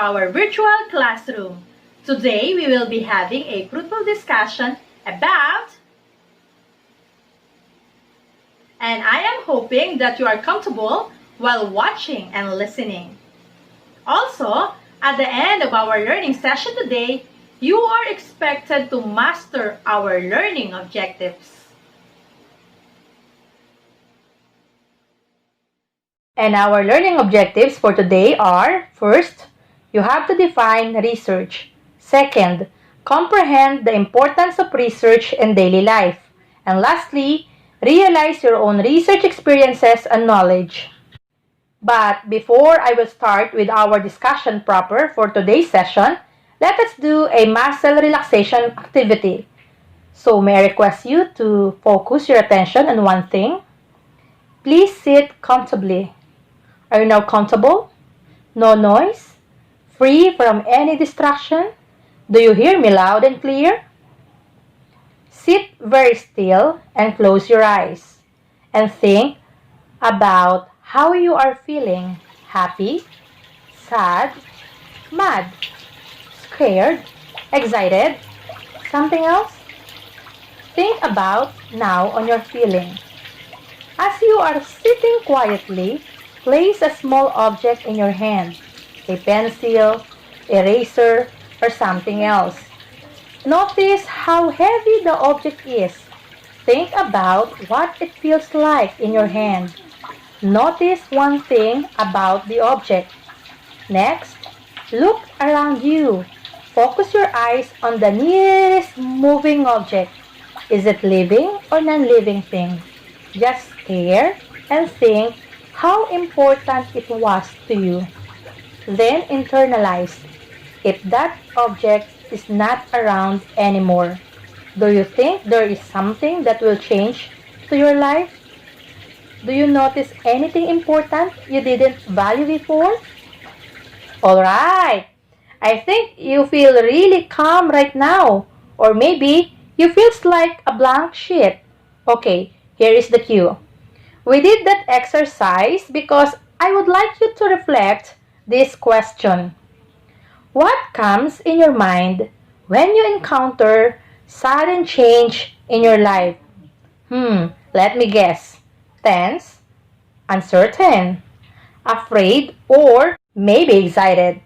our virtual classroom. Today, we will be having a fruitful discussion about, and I am hoping that you are comfortable while watching and listening. Also, at the end of our learning session today, you are expected to master our learning objectives. And our learning objectives for today are: first, you have to define research. Second, comprehend the importance of research in daily life. And lastly, realize your own research experiences and knowledge. But before I will start with our discussion proper for today's session, let us do a muscle relaxation activity. So may I request you to focus your attention on one thing? Please sit comfortably. Are you now comfortable? No noise? Free from any distraction? Do you hear me loud and clear? Sit very still and close your eyes. And think about how you are feeling. Happy? Sad? Mad? Scared? Excited? Something else? Think about now on your feeling. As you are sitting quietly, place a small object in your hand, a pencil, eraser, or something else. Notice how heavy the object is. Think about what it feels like in your hand. Notice one thing about the object. Next, look around you. Focus your eyes on the nearest moving object. Is it living or non-living thing? Just stare and think how important it was to you. Then internalize. If that object is not around anymore, do you think there is something that will change to your life? Do you notice anything important you didn't value before? Alright, I think you feel really calm right now. Or maybe you feel like a blank sheet. Okay, here is the cue. We did that exercise because I would like you to reflect this question. What comes in your mind when you encounter sudden change in your life? Let me guess. Tense, uncertain, afraid, or maybe excited.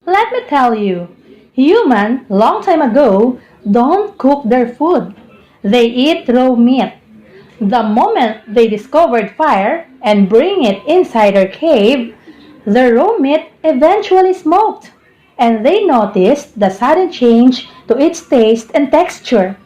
Let me tell you, humans long time ago don't cook their food. They eat raw meat. The moment they discovered fire and bring it inside their cave, the raw meat eventually smoked, and they noticed the sudden change to its taste and texture.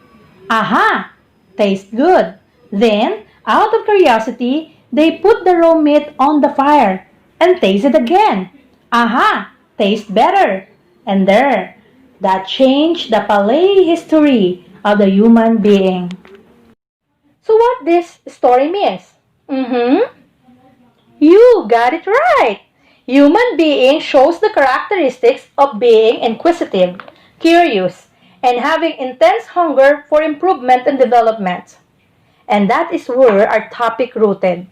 Aha! Tastes good. Then, out of curiosity, they put the raw meat on the fire and taste it again. Aha! Tastes better. And there, that changed the palate history of the human being. So what this story means? You got it right. Human being shows the characteristics of being inquisitive, curious, and having intense hunger for improvement and development. And that is where our topic rooted.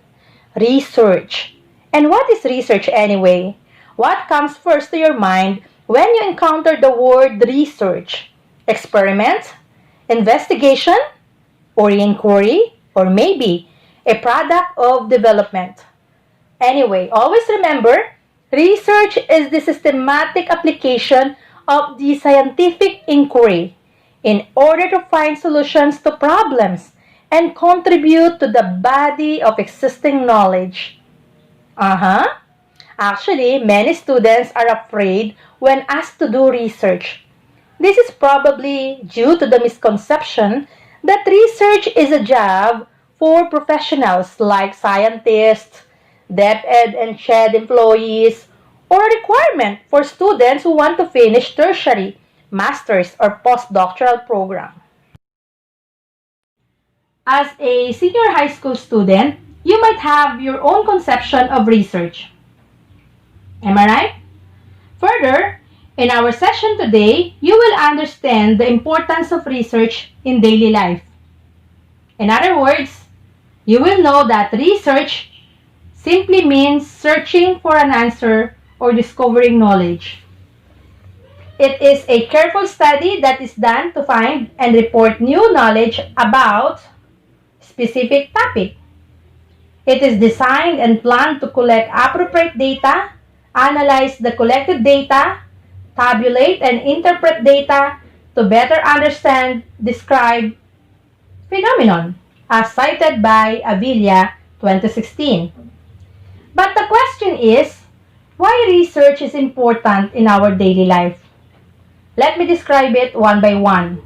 Research. And what is research anyway? What comes first to your mind when you encounter the word research? Experiment? Investigation? Or inquiry? Or maybe a product of development? Anyway, always remember, research is the systematic application of the scientific inquiry in order to find solutions to problems and contribute to the body of existing knowledge. Actually, many students are afraid when asked to do research. This is probably due to the misconception that research is a job for professionals like scientists, DepEd and SHED employees, or a requirement for students who want to finish tertiary, master's, or postdoctoral program. As a senior high school student, you might have your own conception of research. Am I right? Further, in our session today, you will understand the importance of research in daily life. In other words, you will know that research simply means searching for an answer or discovering knowledge. It is a careful study that is done to find and report new knowledge about specific topic. It is designed and planned to collect appropriate data, analyze the collected data, tabulate and interpret data to better understand, describe phenomenon, as cited by Avila 2016. But the question is, why research is important in our daily life? Let me describe it one by one.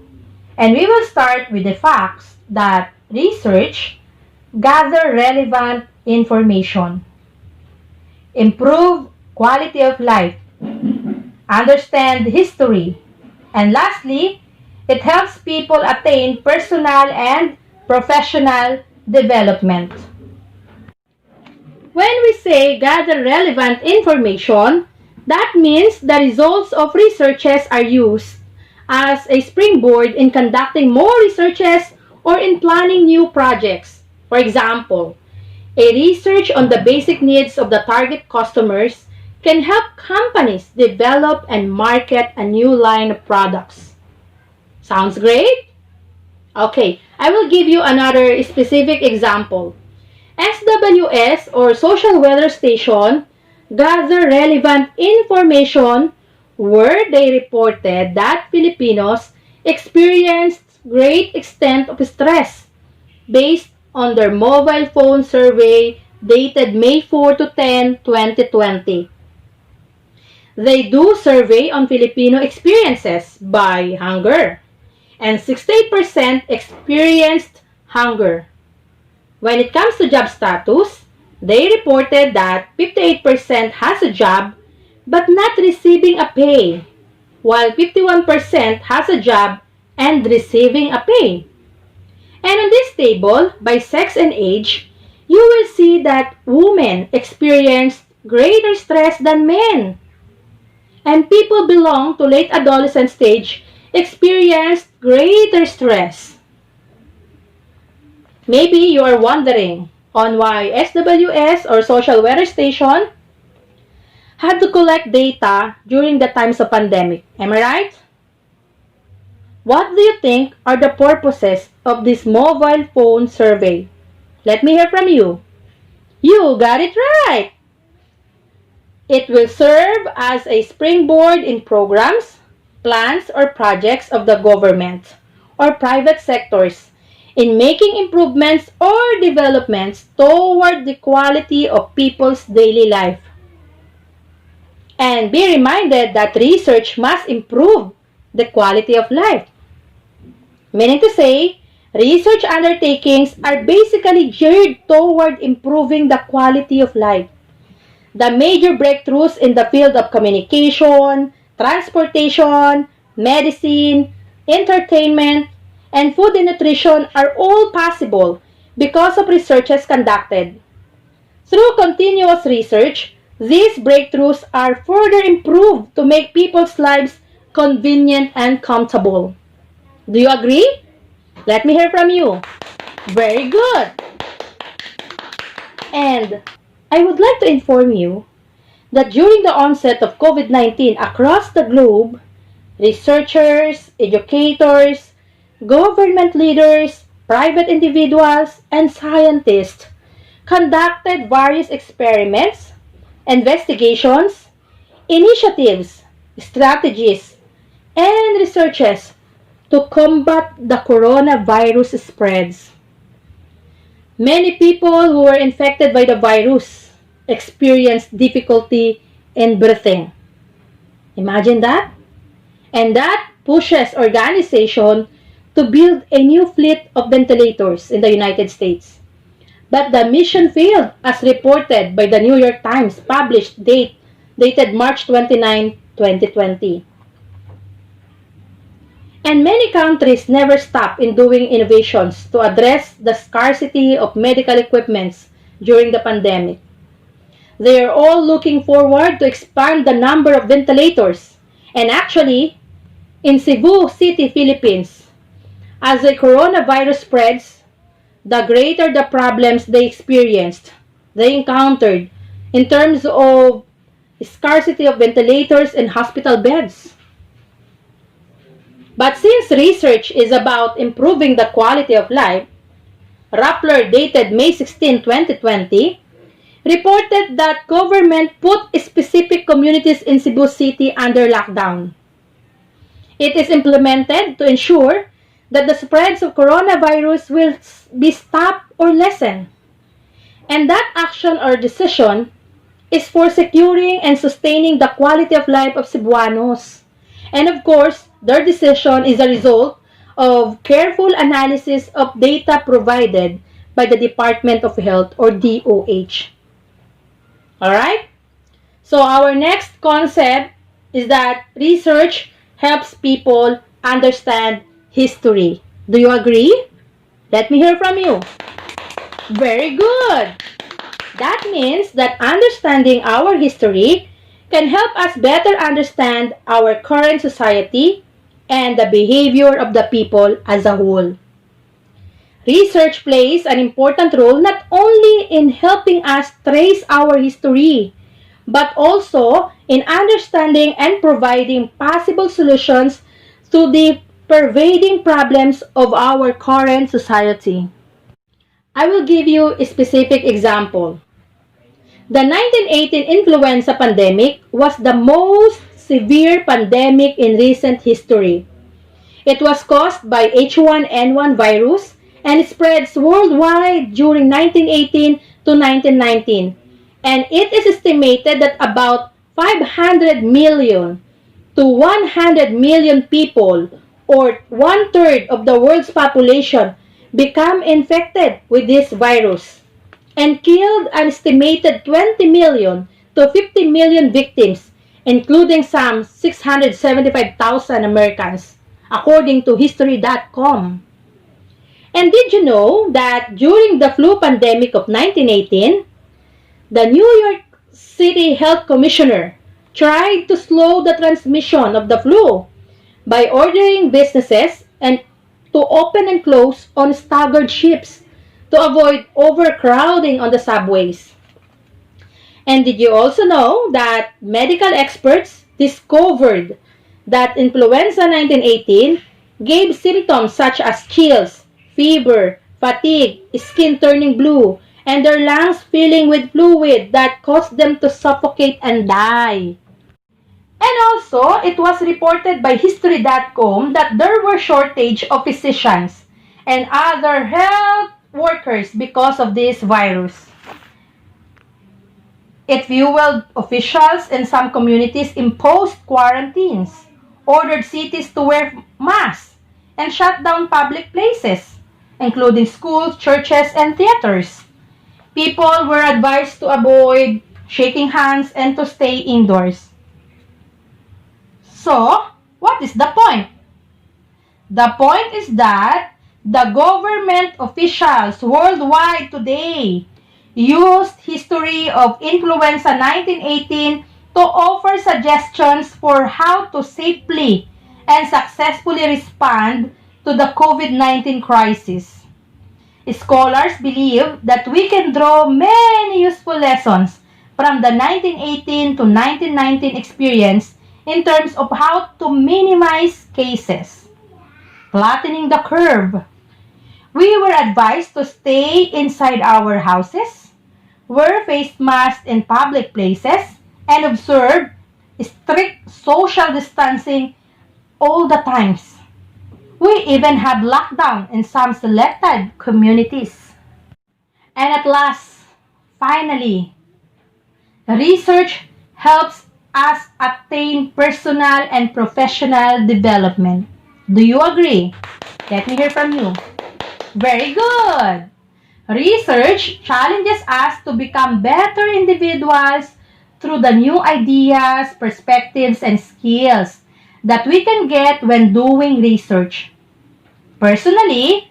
And we will start with the facts that research gather relevant information, improve quality of life, understand history, and lastly, it helps people attain personal and professional development. When we say gather relevant information, that means the results of researches are used as a springboard in conducting more researches or in planning new projects. For example, a research on the basic needs of the target customers can help companies develop and market a new line of products. Sounds great? Okay, I will give you another specific example. SWS or Social Weather Station gather relevant information where they reported that Filipinos experienced great extent of stress based on their mobile phone survey dated May 4 to 10, 2020. They do survey on Filipino experiences by hunger, and 68% experienced hunger. When it comes to job status, they reported that 58% has a job but not receiving a pay, while 51% has a job and receiving a pay. And on this table, by sex and age, you will see that women experienced greater stress than men. And people belong to late adolescent stage experienced greater stress. Maybe you are wondering on why SWS or Social Weather Station had to collect data during the times of pandemic. Am I right? What do you think are the purposes of this mobile phone survey? Let me hear from you. You got it right! It will serve as a springboard in programs, plans, or projects of the government or private sectors in making improvements or developments toward the quality of people's daily life. And be reminded that research must improve the quality of life. Meaning to say, research undertakings are basically geared toward improving the quality of life. The major breakthroughs in the field of communication, transportation, medicine, entertainment, and food and nutrition are all possible because of researches conducted. Through continuous research, these breakthroughs are further improved to make people's lives convenient and comfortable. Do you agree? Let me hear from you. Very good. And I would like to inform you that during the onset of COVID-19 across the globe, researchers, educators, government leaders, private individuals, and scientists conducted various experiments, investigations, initiatives, strategies, and researches to combat the coronavirus spreads. Many people who were infected by the virus experienced difficulty in breathing. Imagine that? And that pushes organization to build a new fleet of ventilators in the United States. But the mission failed as reported by the New York Times published dated March 29, 2020. And many countries never stop in doing innovations to address the scarcity of medical equipments during the pandemic. They are all looking forward to expand the number of ventilators. And actually, in Cebu City, Philippines, as the coronavirus spreads, the greater the problems they encountered in terms of scarcity of ventilators and hospital beds. But since research is about improving the quality of life, Rappler, dated May 16, 2020, reported that government put specific communities in Cebu City under lockdown. It is implemented to ensure that the spreads of coronavirus will be stopped or lessened. And that action or decision is for securing and sustaining the quality of life of Cebuanos. And of course, their decision is a result of careful analysis of data provided by the Department of Health or DOH. Alright? So our next concept is that research helps people understand history. Do you agree? Let me hear from you. Very good. That means that understanding our history can help us better understand our current society and the behavior of the people as a whole. Research plays an important role not only in helping us trace our history, but also in understanding and providing possible solutions to the pervading problems of our current society. I will give you a specific example. The 1918 influenza pandemic was the most severe pandemic in recent history. It was caused by H1N1 virus and it spreads worldwide during 1918 to 1919. And it is estimated that about 500 million to 100 million people, or one-third of the world's population, become infected with this virus and killed an estimated 20 million to 50 million victims, including some 675,000 Americans, according to History.com. And did you know that during the flu pandemic of 1918, the New York City Health Commissioner tried to slow the transmission of the flu by ordering businesses and to open and close on staggered shifts to avoid overcrowding on the subways. And did you also know that medical experts discovered that influenza 1918 gave symptoms such as chills, fever, fatigue, skin turning blue, and their lungs filling with fluid that caused them to suffocate and die. And also, it was reported by History.com that there were shortage of physicians and other health workers because of this virus. It fueled officials in some communities imposed quarantines, ordered cities to wear masks, and shut down public places, including schools, churches, and theaters. People were advised to avoid shaking hands and to stay indoors. So, what is the point? The point is that the government officials worldwide today used history of influenza 1918 to offer suggestions for how to safely and successfully respond to the COVID-19 crisis. Scholars believe that we can draw many useful lessons from the 1918 to 1919 experience in terms of how to minimize cases. Flattening the curve. We were advised to stay inside our houses, wear face masks in public places, and observe strict social distancing all the times. We even had lockdown in some selected communities. And at last, finally, research helps us attain personal and professional development. Do you agree? Let me hear from you. Very good! Research challenges us to become better individuals through the new ideas, perspectives, and skills that we can get when doing research. Personally,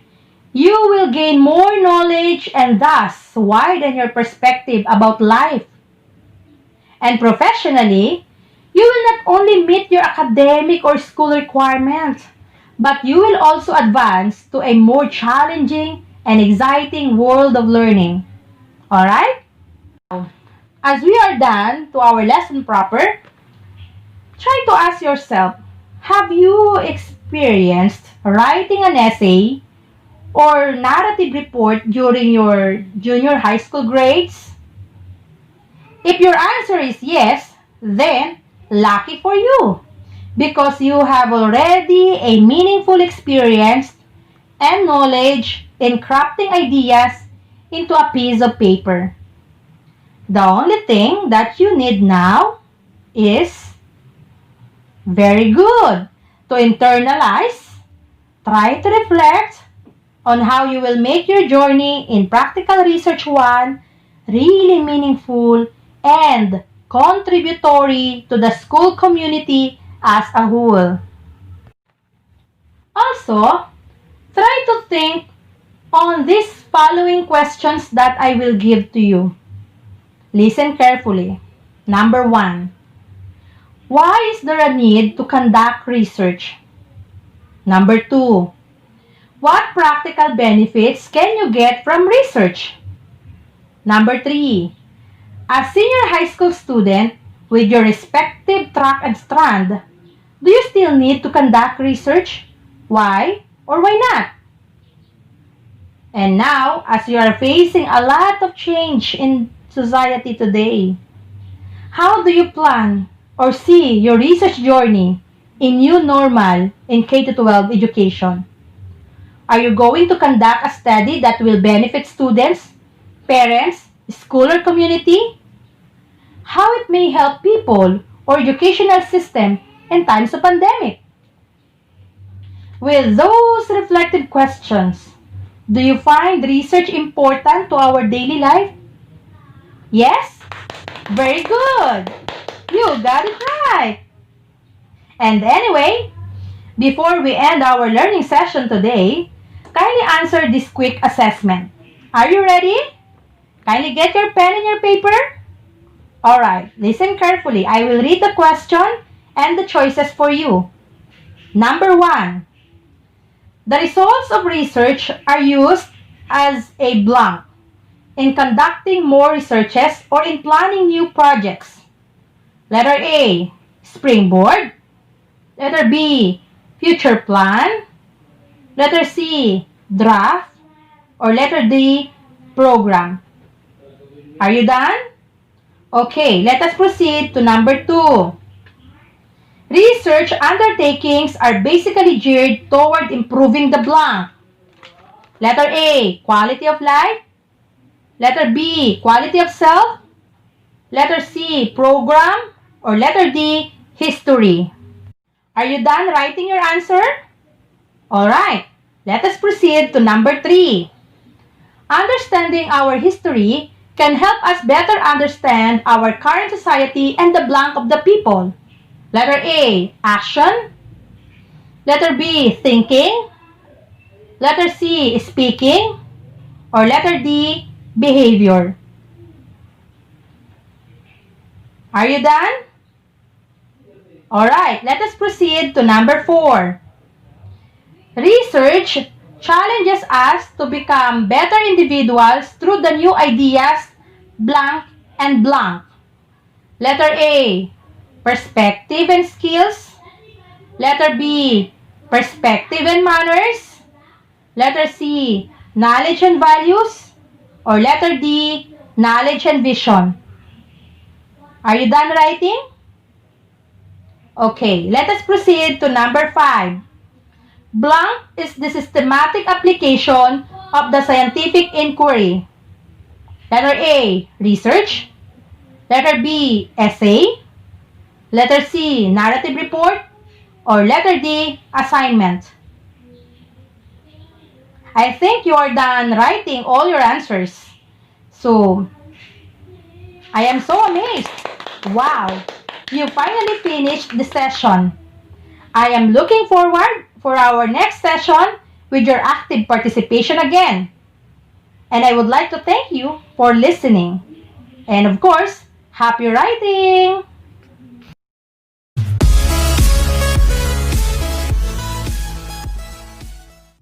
you will gain more knowledge and thus widen your perspective about life. And professionally, you will not only meet your academic or school requirements, but you will also advance to a more challenging and exciting world of learning. Alright? As we are done to our lesson proper, try to ask yourself, have you experienced writing an essay or narrative report during your junior high school grades? If your answer is yes, then lucky for you because you have already a meaningful experience and knowledge in crafting ideas into a piece of paper. The only thing that you need now is very good to internalize, try to reflect on how you will make your journey in Practical Research 1 really meaningful and contributory to the school community as a whole. Also, try to think on these following questions that I will give to you. Listen carefully. Number 1. Why is there a need to conduct research? Number 2. What practical benefits can you get from research? Number 3. As senior high school student with your respective track and strand, do you still need to conduct research? Why or why not? And now, as you are facing a lot of change in society today, how do you plan or see your research journey in new normal in K-12 education? Are you going to conduct a study that will benefit students, parents, school or community? How it may help people or educational system in times of pandemic? With those reflective questions, do you find research important to our daily life? Yes? Very good! You got it right! And anyway, before we end our learning session today, kindly answer this quick assessment. Are you ready? Kindly get your pen and your paper. Alright, listen carefully. I will read the question and the choices for you. Number 1. The results of research are used as a blank in conducting more researches or in planning new projects. Letter A, springboard. Letter B, future plan. Letter C, draft. Or letter D, program. Are you done? Okay, let us proceed to number 2. Research undertakings are basically geared toward improving the blank. Letter A, quality of life. Letter B, quality of self. Letter C, program. Or letter D, history. Are you done writing your answer? Alright, let us proceed to number 3. Understanding our history can help us better understand our current society and the blank of the people. Letter A, action. Letter B, thinking. Letter C, speaking. Or letter D, behavior. Are you done? Alright, let us proceed to number 4. Research challenges us to become better individuals through the new ideas, blank and blank. Letter A, perspective and skills. Letter B, perspective and manners. Letter C, knowledge and values. Or letter D, knowledge and vision. Are you done writing? Okay, let us proceed to number 5. Blank is the systematic application of the scientific inquiry. Letter A, research. Letter B, essay. Letter C, narrative report. Or letter D, assignment. I think you are done writing all your answers. So, I am so amazed. Wow, you finally finished the session. I am looking forward for our next session with your active participation again. And I would like to thank you for listening. And of course, happy writing!